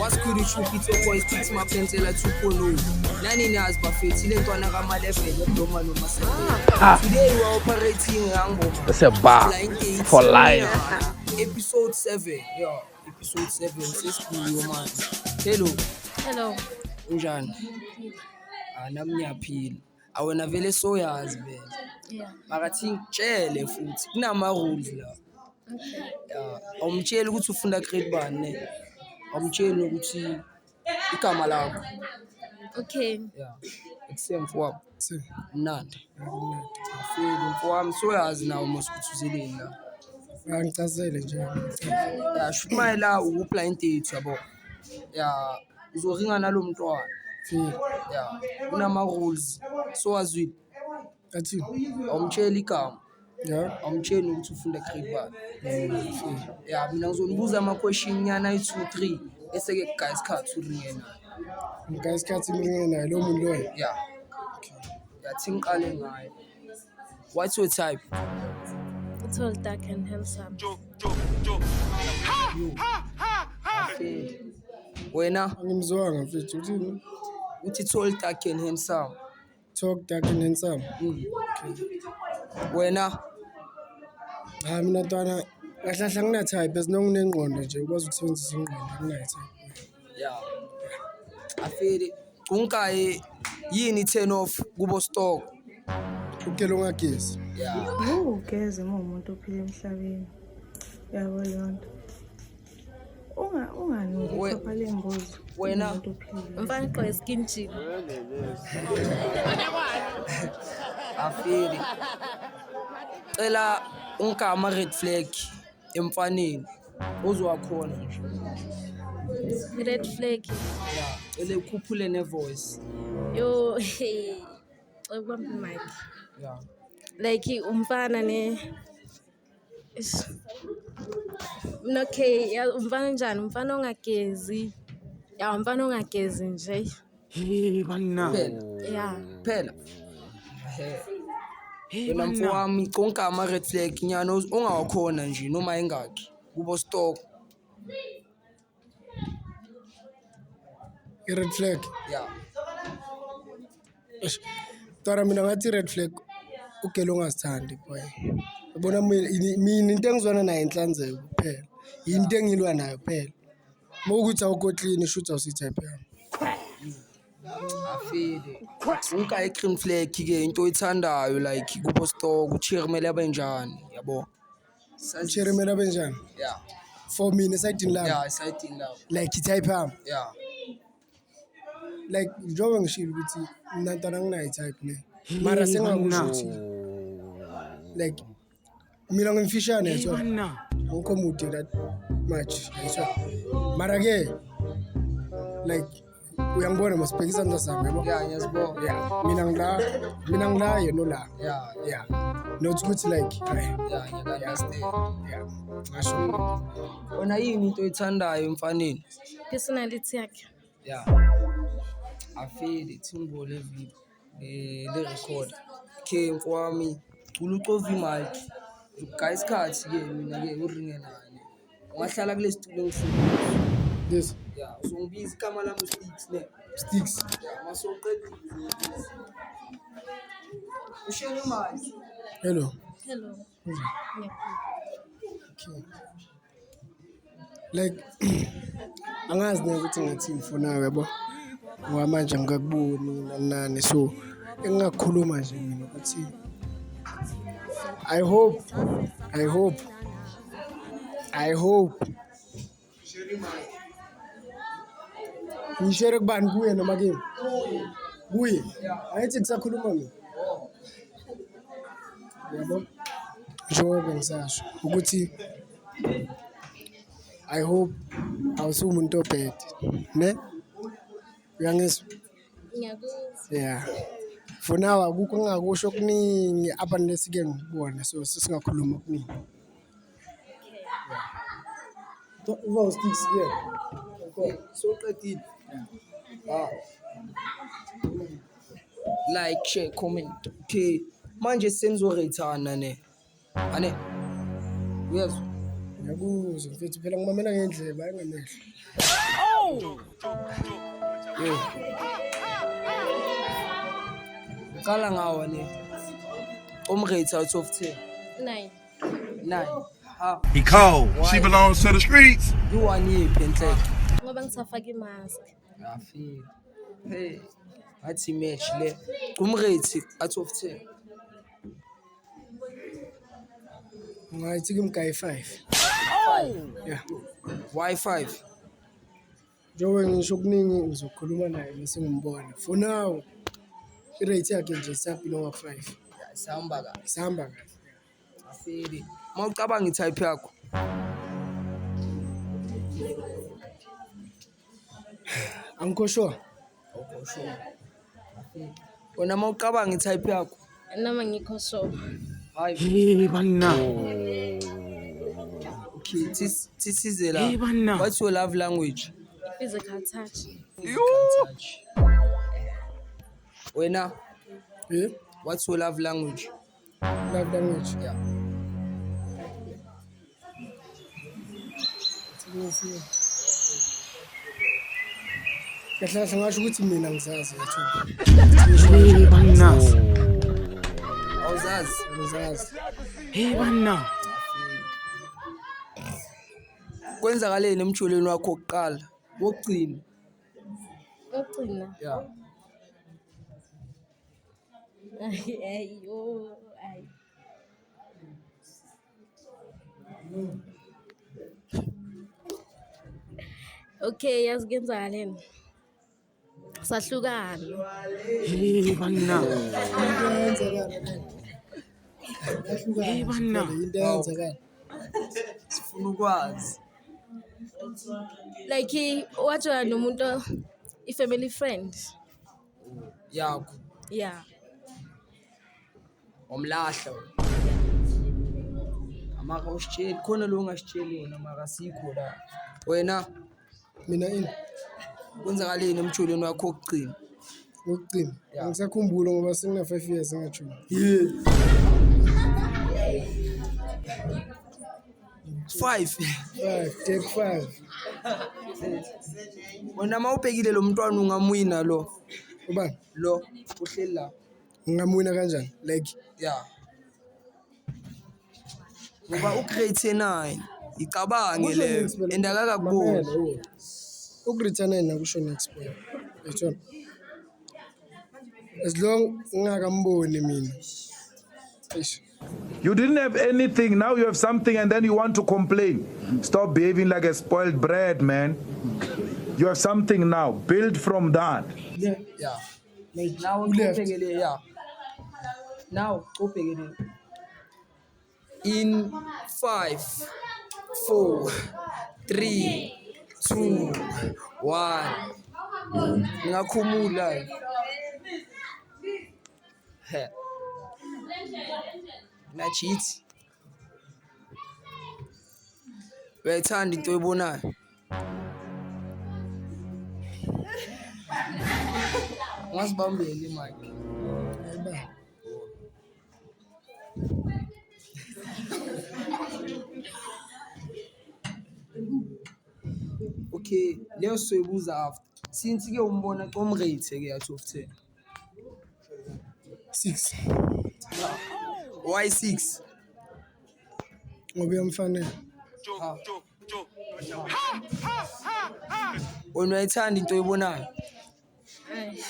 What's good with you Peter boys fix my pencil at 2.0 nani nazi bafethi le ntwana kama level noma noma today we are operating ngangoma That's a bar for life. episode 7 yeah episode 7 sesibuyo man hello unjani nami ngiyaphila awena vele soyazi vele makathi ngitshele futhi kunama rules la awumtsheli ukuthi ufunda grade bani ne awumtsheli ukuthi igama lakho Okay. yeah mfowami mnandi afeli mfowami soyazi nawo mosukuthuzeleni la Angicazele nje. yeah shuma la ukublind date yabo yeah uzoringa nalomntwana yeah kunama rules sowazwini Athi awumtsheli igama yeah. awumtsheli ukuthi ufunda grade bani yeah mina ngizonibuza ama question nyana 2 3 bese ke guys khathi uringe naye Guys kathi mina naye lo muntu lo. yeah yathi ngiqale ngayo what's your type Tall, dark, and handsome. okay wena Ngimzwanga mfethu uthini? uthi tall dark and handsome Talk dark and handsome. wena Mina ntwana kahlahla ngina type esinonginengqondo nje ukwazi ukusebenzisa ingqondo ngina type. yeah afeli unkaye yini turn off kubo stock Ukelo ngagezi. yeah Ugeze umuntu ophila emhlabeni. Yabo yonke. Ungani ukupha lengozi. wena Umuntu ophila. Mfana gqoke skin jean. afeli cela ungama red flag emfaneni uzwakhona nje Red flag. yeah cela ukhuphule ne voice Yo, hey. Ubamba mic. yeah Like umfana ne Okay, ya umfana njani? Umfana ongagezi. Ya umfana ongagezi nje. Hey, bana. Yeah. phela wena mfowami konke ama red flag nyana ongawakhona nje noma engakhi kubo stock I-red flag. yeah Ntwana mina ngathi red flag ukelo ongazithandi boy. Yabona mina into engizwana nayo inhlanzeko kuphela. Into engilwa nayo kuphela. Mokuthi awukho clean shoot awusitype yami. afeli unka green flag ke into oyithandayo like kubo stock uchermele abenjani yabo Cheremela benjani? yeah For me nesayidini lami yeah exciting now like i-type yami. yeah Like njengoba ngishilo ukuthi mina ntwana nginayo i-type le. Mara sengakusho ukuthi like mina ngimfishane so ngikho mude that much yayisho. Mara ke like uyangibona masibhekisa ndasami yabo. yeah ngiyazibona Yeah, mina ngila yena la. yeah Yeah. Not ukuthi like yeah ngiyakastate yeah. Ngasho wena yini into oyithandayo emfaneni Personality yakhe. yeah afeli thimbo le video le record ke mfowami cula ucova imic guys khathi ke mina ke uringe naye ungahlala kule situlo engifuna this yeah uzongibiza igama lami Sticks ne sticks. yeah masoqedile ushare imic Hello. Hello. Okay. Like angazi ukuthi ngathini for now yabo. Ngoba manje ngikakuboni nani so engakhuluma nje mina ukuthi I hope ngishare kubani kuye noma kimi kuye ayithi kusakhuluma mina yabo njengoba ngisasho ukuthi I hope awusumuntu obhede ne uyangizwa Ngiyakuzwa. yeah for now akukho engakusho kuningi abantu lesike ngibona so singakhuluma kuningi uva sticks yeah soqedile ah like share comment okay manje senizorethana ne ane uyezwa Ngiyakuzwa mfethu phela ngimamela ngendlebe hayi ngamehlo. Yo. Qala ngawo ne. Umrate out of 10. 9. 9. How? He cold. She belongs to the streets. You want yiphi enhle? Ngoba ngisafaka imask. Ngafika. Hey. Athi match le. Umrate out of 10. Ngayithi kumgayi 5. Yeah. Why 5? Njengoba ngisho kuningi ngizokhuluma naye bese ngimbona. For now i-rate yakhe nje isaphila nga 5. Sihamba kahle. Sihamba kahle. Afeli. Mawucabanga itype yakho. Angikho sure. Okay, sure. Wena mawucabanga itype yakho. Noma ngikho so. Hayi. Hey, banna. Okay, tisizela. Hey, banna. What's your love language? Physical touch. Touch. Wena, Yeah. what's your love language? Love language. Yeah. Kahle ngisho ukuthi mina ngizazi yathu. Hey, banna. Awuzazi? Ngizazi. Hey, banna. Kwenzakaleni emjulweni wakho wokuqala? Wokugcina. Ogcina. Yeah. Ayo. Okay, yazikenzakaleni. Sahlukana. Hey, banna. Hey, banna. Into yenzakala. Sifuna ukwazi. Like wajoyina nomuntu i-family friend. Yakho. Yeah. Omlahla. Amaka usitsheli khona lo ungasitsheli yona maka sikho la. Wena Mina ini kwenzakaleni emjulweni wakho wokugcina? ukugcina. Yeah. Angisakhumbula ngoba sengina 5 years ngajula. Yeah. 5. 5. Wena mawubhekile lo mntwana ungamwina lo. Ubani? Lo uhleli la. Ngingamwina kanjani? Like Yeah. Ngoba ugrade 9 icabange leyo endakaka kubona. Ukureturn yena kusho next point. Yethu. As long ngakamboni mina. Eish. You didn't have anything, now you have something and then you want to complain. Stop behaving like a spoiled brat, man. You have something now. Build from that. Yeah. Like Now who left? ubhekele yeah. Now ubhekele. In 5 4 3 2 1 Ngakhumula. He. Na cheat. Uyayithanda into oyibonayo? Ngasibambele imike. Hayiba. Okay, leyo soyibuza after. Since ke umbona comrate ke out of 10. 6. Why 6? Ngoba uyamfanele. Wena uyayithanda into oyibonayo? Ay.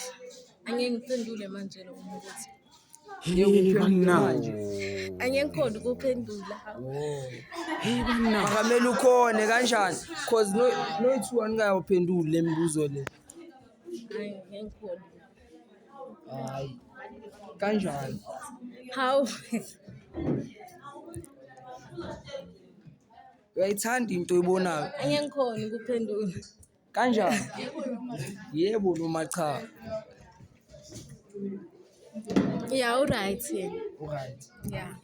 Angeke ngiphendule manje lo muntu. Hey, banna. Angeke ngikhona ukuphendula. Hey, banna. Makamela ukhone kanjani? Cause no 2 angayophendula lemibuzo le. Angeke ngikhona. Hayi. Kanjani? How? Uyayithanda into oyibonayo? Angeke ngikhona ukuphendula. Kanjani? Yebo noma cha? Yeah, alright yena. Alright. Yeah.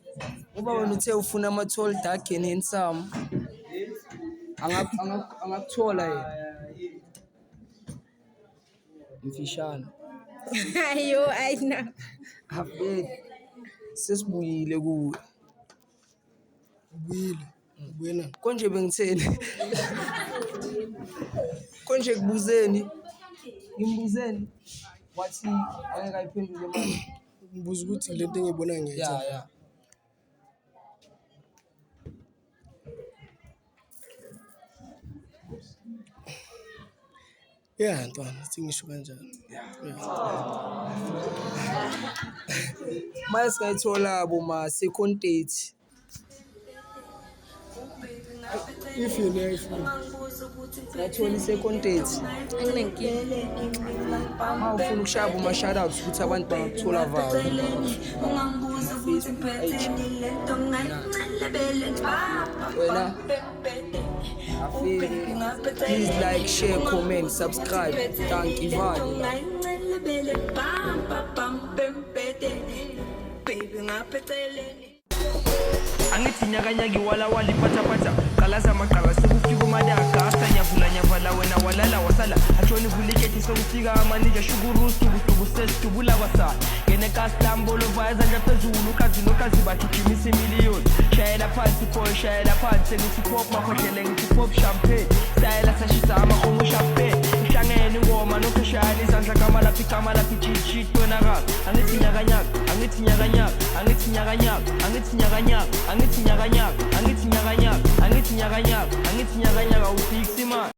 Uba wena uthe ufuna ama-tall dark and handsome. Angakuthola yena. Mfishane. Ayo, ayina. Afeli. Sesibuyile kuwe. Ubuyile. Buena. Konje bengitheni. Konje kubuzeni. Ngimbuzeni. Wathi angeke ayiphendule manje. Ngibuza ukuthi le nto engiyibona ngiyayithanda. Yeah. Yeah, ntwana, singisho kanjalo. Manje singayithola boma second date. If you know, Ngathola i-second date. Anginenkinga. Uma ufuna ukushaya boma shoutouts ukuthi abantu bangakuthola valo. Wena please like, share, comment, subscribe. Thank you, Vali. Angithi nyakanyaki wala waliphathaphatha qalaza maqala sekufika umadaka asanyavula nyavala wena walala wasala atshoni vuliketi sekufika amanija shukurusu kuhlubu sesitubula kwasala ngene kasitambolo vaya zandla phezulu ukazi nokazi bathijimisa imiliyoni shayela phansi boy shayela phansi ngithi pop makhohlele ngithi pop champagne style sashisa amahomo champagne ihlangene ingoma nokushayana izandla kama laphi chichi wena ka angithi nyakanyaka angithi nyakanyaka angithi nyakanyaka angithi nyakanyaka angithi nyakanyaka angithi nyakanyaka angithi nyakanyaka angithi nyakanyaka u6 man